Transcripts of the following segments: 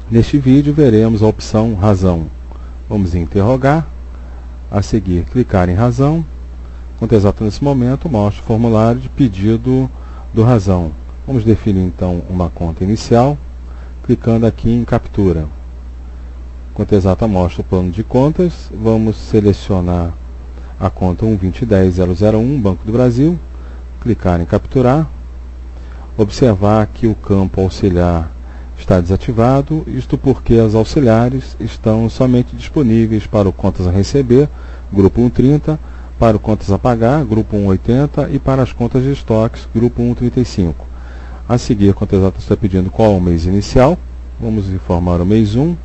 Neste vídeo veremos a opção razão. Vamos em interrogar, a seguir clicar em razão. Conta exata nesse momento mostra o formulário de pedido do razão. Vamos definir então uma conta inicial, clicando aqui em captura. Conta exata mostra o plano de contas. Vamos selecionar a conta 1210001, Banco do Brasil, clicar em capturar, observar que o campo auxiliar está desativado, isto porque as auxiliares estão somente disponíveis para o contas a receber, grupo 130, para o contas a pagar, grupo 180, e para as contas de estoques, grupo 135. A seguir, a conta exata está pedindo qual é o mês inicial, vamos informar o mês 1,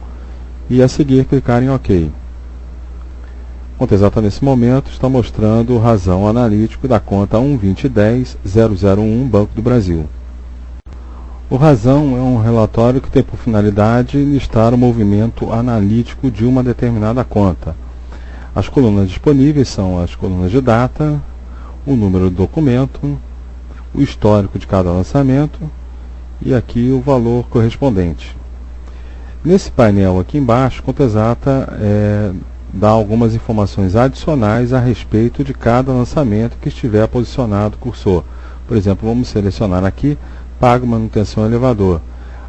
e a seguir clicar em OK. A conta exata nesse momento está mostrando o razão analítico da conta 1210001, Banco do Brasil. O razão é um relatório que tem por finalidade listar o movimento analítico de uma determinada conta. As colunas disponíveis são as colunas de data, o número do documento, o histórico de cada lançamento e aqui o valor correspondente. Nesse painel aqui embaixo, a conta exata dá algumas informações adicionais a respeito de cada lançamento que estiver posicionado o cursor. Por exemplo, vamos selecionar aqui pago manutenção elevador.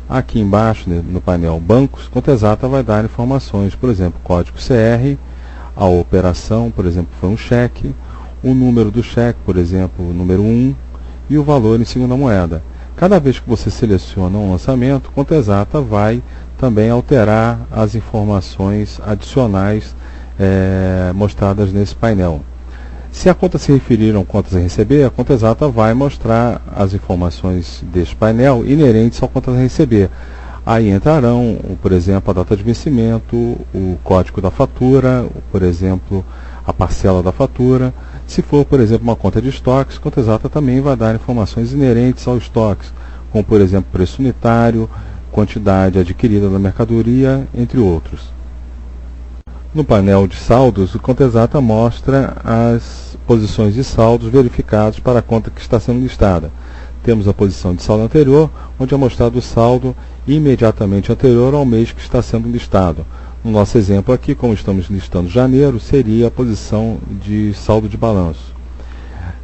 Aqui embaixo, no painel bancos, conta exata vai dar informações, por exemplo, código CR, a operação, por exemplo, foi um cheque, o número do cheque, por exemplo, o número 1, e o valor em segunda moeda. Cada vez que você seleciona um lançamento, conta exata vai também alterar as informações adicionais mostradas nesse painel. Se a conta se referir a contas a receber, a conta exata vai mostrar as informações deste painel inerentes ao contas a receber. Aí entrarão, por exemplo, a data de vencimento, o código da fatura, por exemplo, a parcela da fatura. Se for, por exemplo, uma conta de estoques, a conta exata também vai dar informações inerentes aos estoques, como, por exemplo, preço unitário, quantidade adquirida da mercadoria, entre outros. No painel de saldos, o conta exata mostra as posições de saldos verificados para a conta que está sendo listada. Temos a posição de saldo anterior, onde é mostrado o saldo imediatamente anterior ao mês que está sendo listado. No nosso exemplo aqui, como estamos listando janeiro, seria a posição de saldo de balanço.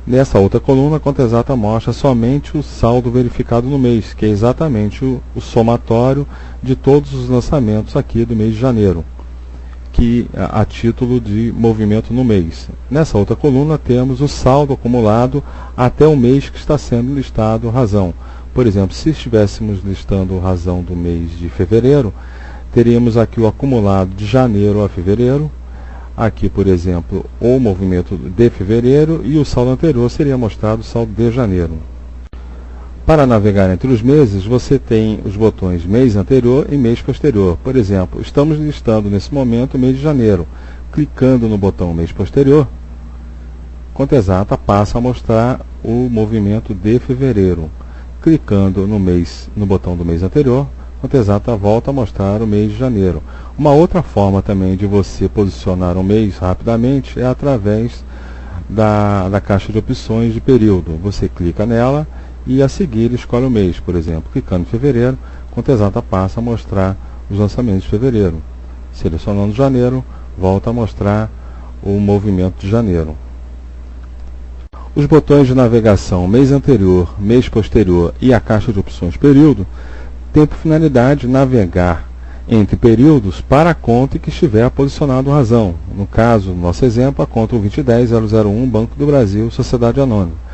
Nessa outra coluna, a conta exata mostra somente o saldo verificado no mês, que é exatamente o somatório de todos os lançamentos aqui do mês de janeiro, que a título de movimento no mês. Nessa outra coluna temos o saldo acumulado até o mês que está sendo listado razão. Por exemplo, se estivéssemos listando razão do mês de fevereiro, teríamos aqui o acumulado de janeiro a fevereiro, aqui, por exemplo, o movimento de fevereiro, e o saldo anterior seria mostrado o saldo de janeiro. Para navegar entre os meses, você tem os botões mês anterior e mês posterior. Por exemplo, estamos listando nesse momento o mês de janeiro. Clicando no botão mês posterior, a conta exata passa a mostrar o movimento de fevereiro. Clicando no botão do mês anterior, a conta exata volta a mostrar o mês de janeiro. Uma outra forma também de você posicionar um mês rapidamente é através da caixa de opções de período. Você clica nela e a seguir escolhe o mês. Por exemplo, clicando em fevereiro, a conta exata passa a mostrar os lançamentos de fevereiro. Selecionando janeiro, volta a mostrar o movimento de janeiro. Os botões de navegação mês anterior, mês posterior e a caixa de opções período têm por finalidade navegar entre períodos para a conta em que estiver posicionado razão. No caso, no nosso exemplo, a conta 1210001, Banco do Brasil, Sociedade Anônima.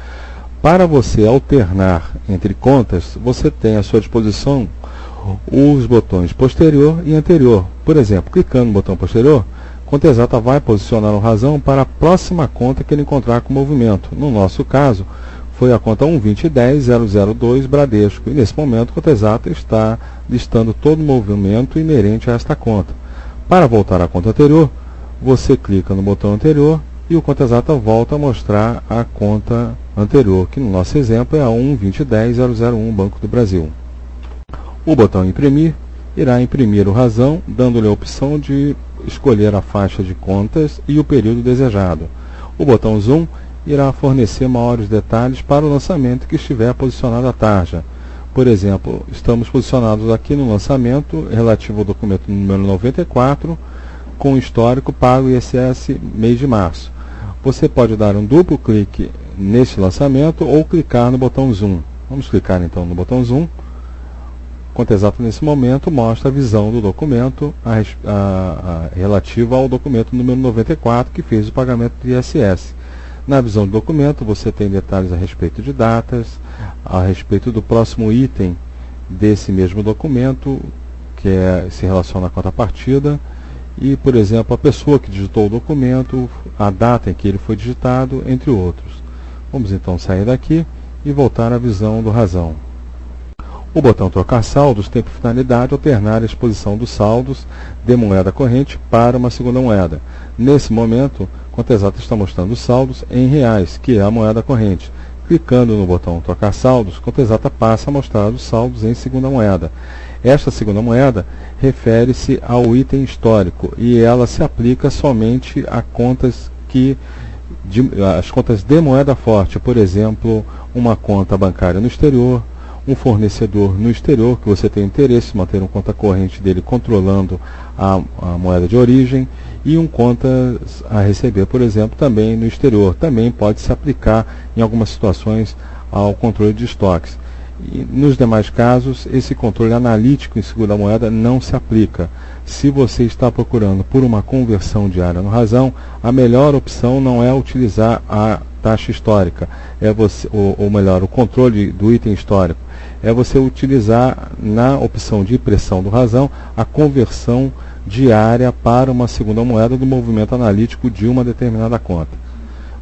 Para você alternar entre contas, você tem à sua disposição os botões posterior e anterior. Por exemplo, clicando no botão posterior, a conta exata vai posicionar o razão para a próxima conta que ele encontrar com movimento. No nosso caso, foi a conta 1210002 Bradesco. E nesse momento, a conta exata está listando todo o movimento inerente a esta conta. Para voltar à conta anterior, você clica no botão anterior e o conta exata volta a mostrar a conta anterior, que no nosso exemplo é a 1210001 Banco do Brasil. O botão imprimir irá imprimir o razão, dando-lhe a opção de escolher a faixa de contas e o período desejado. O botão zoom irá fornecer maiores detalhes para o lançamento que estiver posicionado à tarja. Por exemplo, estamos posicionados aqui no lançamento relativo ao documento número 94, com histórico para o ISS mês de março. Você pode dar um duplo clique neste lançamento ou clicar no botão Zoom. Vamos clicar então no botão Zoom. Quanto exato nesse momento, mostra a visão do documento relativa ao documento número 94, que fez o pagamento do ISS. Na visão do documento, você tem detalhes a respeito de datas, a respeito do próximo item desse mesmo documento, que se relaciona à contrapartida, e, por exemplo, a pessoa que digitou o documento, a data em que ele foi digitado, entre outros. Vamos então sair daqui e voltar à visão do Razão. O botão Trocar Saldos tem por finalidade alternar a exposição dos saldos de moeda corrente para uma segunda moeda. Nesse momento, Conta Exata está mostrando os saldos em reais, que é a moeda corrente. Clicando no botão Trocar Saldos, Conta Exata passa a mostrar os saldos em segunda moeda. Esta segunda moeda refere-se ao item histórico e ela se aplica somente a contas as contas de moeda forte, por exemplo, uma conta bancária no exterior, um fornecedor no exterior que você tem interesse em manter uma conta corrente dele controlando a moeda de origem, e um conta a receber, por exemplo, também no exterior. Também pode se aplicar em algumas situações ao controle de estoques. E nos demais casos, esse controle analítico em segunda moeda não se aplica. Se você está procurando por uma conversão diária no Razão, a melhor opção não é utilizar a taxa histórica, ou melhor, o controle do item histórico. É você utilizar na opção de impressão do Razão a conversão diária para uma segunda moeda do movimento analítico de uma determinada conta.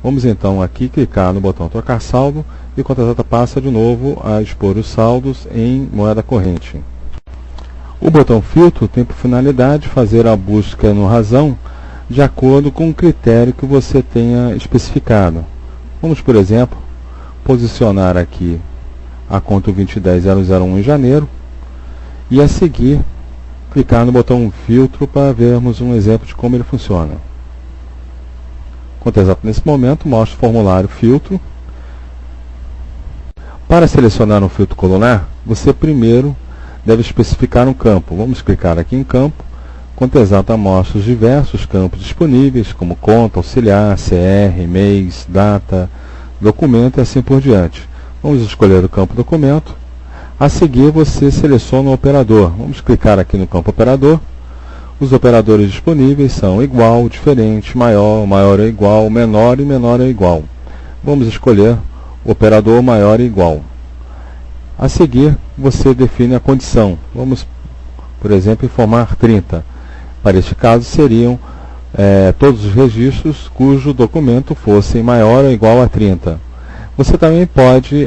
Vamos então aqui clicar no botão Trocar Saldo e Conta Exata passa de novo a expor os saldos em moeda corrente. O botão Filtro tem por finalidade fazer a busca no Razão de acordo com o critério que você tenha especificado. Vamos, por exemplo, posicionar aqui a conta 210.001 em janeiro e a seguir clicar no botão Filtro para vermos um exemplo de como ele funciona. Conta Exata nesse momento mostra o formulário Filtro. Para selecionar um filtro colunar, você primeiro deve especificar um campo. Vamos clicar aqui em Campo. Conta Exata mostra os diversos campos disponíveis, como conta, auxiliar, CR, mês, data, documento e assim por diante. Vamos escolher o campo Documento. A seguir, você seleciona o operador. Vamos clicar aqui no campo Operador. Os operadores disponíveis são igual, diferente, maior, maior ou igual, menor e menor ou igual. Vamos escolher o operador maior e igual. A seguir, você define a condição. Vamos, por exemplo, informar 30. Para este caso, seriam todos os registros cujo documento fossem maior ou igual a 30. Você também pode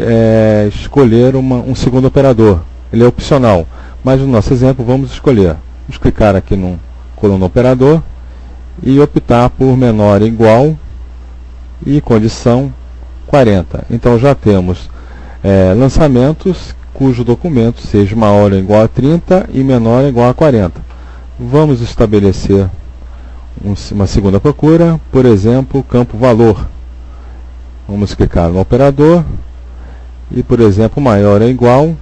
escolher um segundo operador. Ele é opcional, mas no nosso exemplo vamos escolher. Vamos clicar aqui no coluna Operador e optar por menor ou igual e condição 40. Então já temos lançamentos cujo documento seja maior ou igual a 30 e menor ou igual a 40. Vamos estabelecer uma segunda procura, por exemplo, campo Valor. Vamos clicar no operador e, por exemplo, maior ou igual,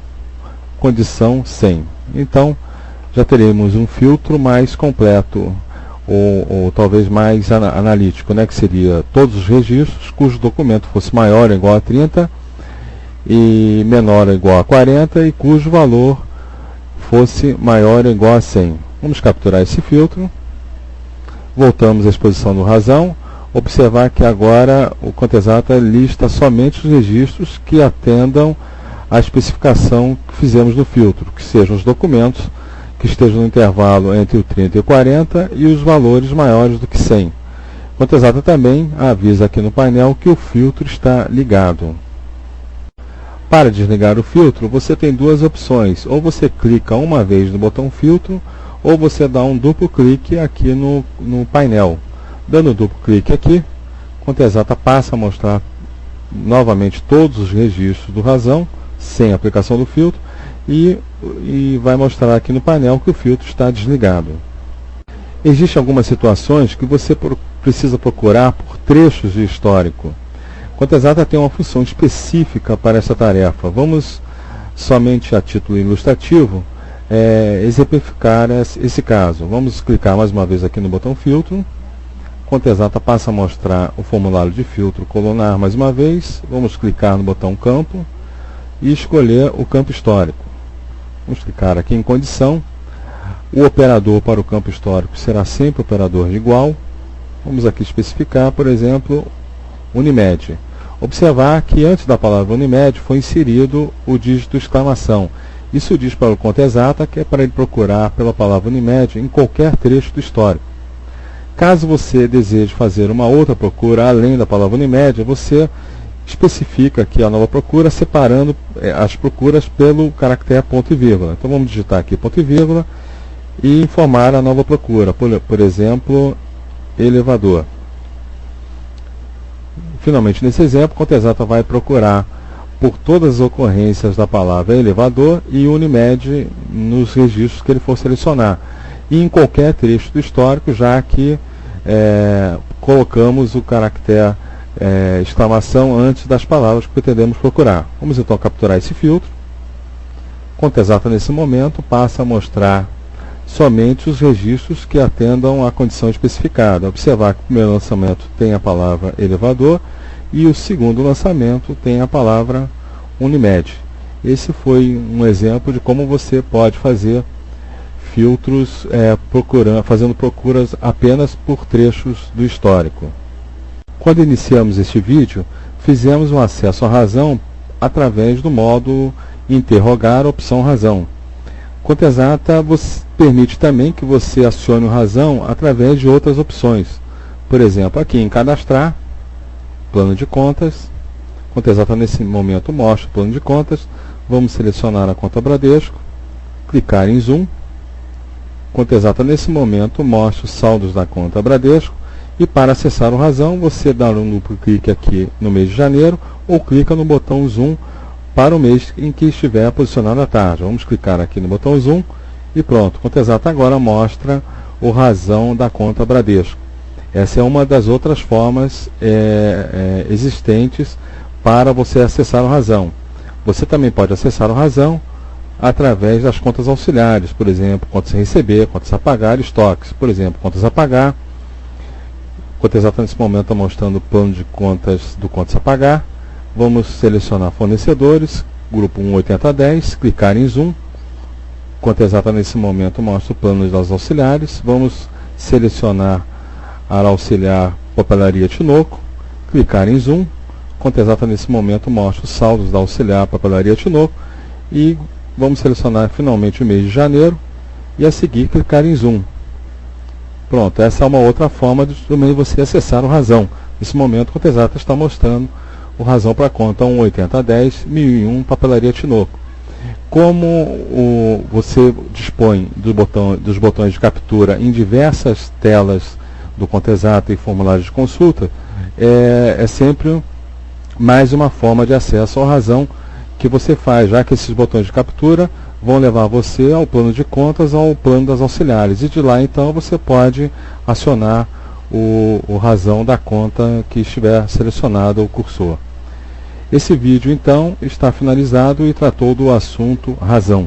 condição 100. Então, já teremos um filtro mais completo, ou talvez mais analítico, né, que seria todos os registros cujo documento fosse maior ou igual a 30 e menor ou igual a 40 e cujo valor fosse maior ou igual a 100. Vamos capturar esse filtro. Voltamos à exposição do Razão. Observar que agora o Conta Exata lista somente os registros que atendam à especificação que fizemos no filtro, que sejam os documentos que estejam no intervalo entre o 30 e o 40 e os valores maiores do que 100. Conta Exata também avisa aqui no painel que o filtro está ligado. Para desligar o filtro, você tem duas opções. Ou você clica uma vez no botão Filtro, ou você dá um duplo clique aqui no painel. Dando um duplo clique aqui, Conta Exata passa a mostrar novamente todos os registros do Razão, sem aplicação do filtro, e vai mostrar aqui no painel que o filtro está desligado. Existem algumas situações que você precisa procurar por trechos de histórico. Conta Exata tem uma função específica para essa tarefa. Vamos somente a título ilustrativo, exemplificar esse caso. Vamos clicar mais uma vez aqui no botão filtro. Conta Exata passa a mostrar o formulário de filtro colunar mais uma vez. Vamos clicar no botão campo e escolher o campo histórico. Vamos clicar aqui em condição. O operador para o campo histórico será sempre o operador de igual. Vamos aqui especificar, por exemplo, Unimed. Observar que antes da palavra Unimed foi inserido o dígito exclamação. Isso diz para o Conta Exata que é para ele procurar pela palavra Unimed em qualquer trecho do histórico. Caso você deseje fazer uma outra procura além da palavra Unimed, você especifica aqui a nova procura separando as procuras pelo caractere ponto e vírgula. Então vamos digitar aqui ponto e vírgula e informar a nova procura, por exemplo, elevador. Finalmente, nesse exemplo, Conta Exata vai procurar por todas as ocorrências da palavra elevador e Unimed nos registros que ele for selecionar. E em qualquer trecho do histórico, já que colocamos o caractere exclamação antes das palavras que pretendemos procurar. Vamos então capturar esse filtro. Conta Exata, nesse momento, passa a mostrar somente os registros que atendam à condição especificada. Observar que o primeiro lançamento tem a palavra elevador e o segundo lançamento tem a palavra Unimed. Esse foi um exemplo de como você pode fazer filtros fazendo procuras apenas por trechos do histórico. Quando iniciamos este vídeo, fizemos um acesso à razão através do modo interrogar opção razão. Conta Exata permite também que você acione o razão através de outras opções. Por exemplo, aqui em cadastrar, plano de contas. Conta Exata nesse momento mostra o plano de contas. Vamos selecionar a conta Bradesco, clicar em zoom. Conta Exata nesse momento mostra os saldos da conta Bradesco. E para acessar o razão, você dá um duplo clique aqui no mês de janeiro ou clica no botão zoom para o mês em que estiver posicionado a tarde. Vamos clicar aqui no botão zoom e pronto. Conta Exata agora mostra o razão da conta Bradesco. Essa é uma das outras formas existentes para você acessar o razão. Você também pode acessar o razão através das contas auxiliares, por exemplo, contas a receber, contas a pagar e estoques. Por exemplo, contas a pagar. Conta Exata nesse momento está mostrando o plano de contas do contas a pagar. Vamos selecionar fornecedores, grupo 18010, clicar em zoom. Conta Exata nesse momento mostra o plano das auxiliares. Vamos selecionar a área auxiliar Papelaria Tinoco, clicar em zoom. Conta Exata nesse momento mostra os saldos da auxiliar Papelaria Tinoco e vamos selecionar finalmente o mês de janeiro e a seguir clicar em zoom. Pronto, essa é uma outra forma de também você acessar o razão. Nesse momento, Conta Exata está mostrando o razão para a conta 18010 1001 Papelaria Tinoco. Como você dispõe dos botões de captura em diversas telas do Conta Exata e formulários de consulta, é sempre mais uma forma de acesso ao razão que você faz, já que esses botões de captura vão levar você ao plano de contas, ao plano das auxiliares. E de lá, então, você pode acionar o razão da conta que estiver selecionado o cursor. Esse vídeo, então, está finalizado e tratou do assunto razão.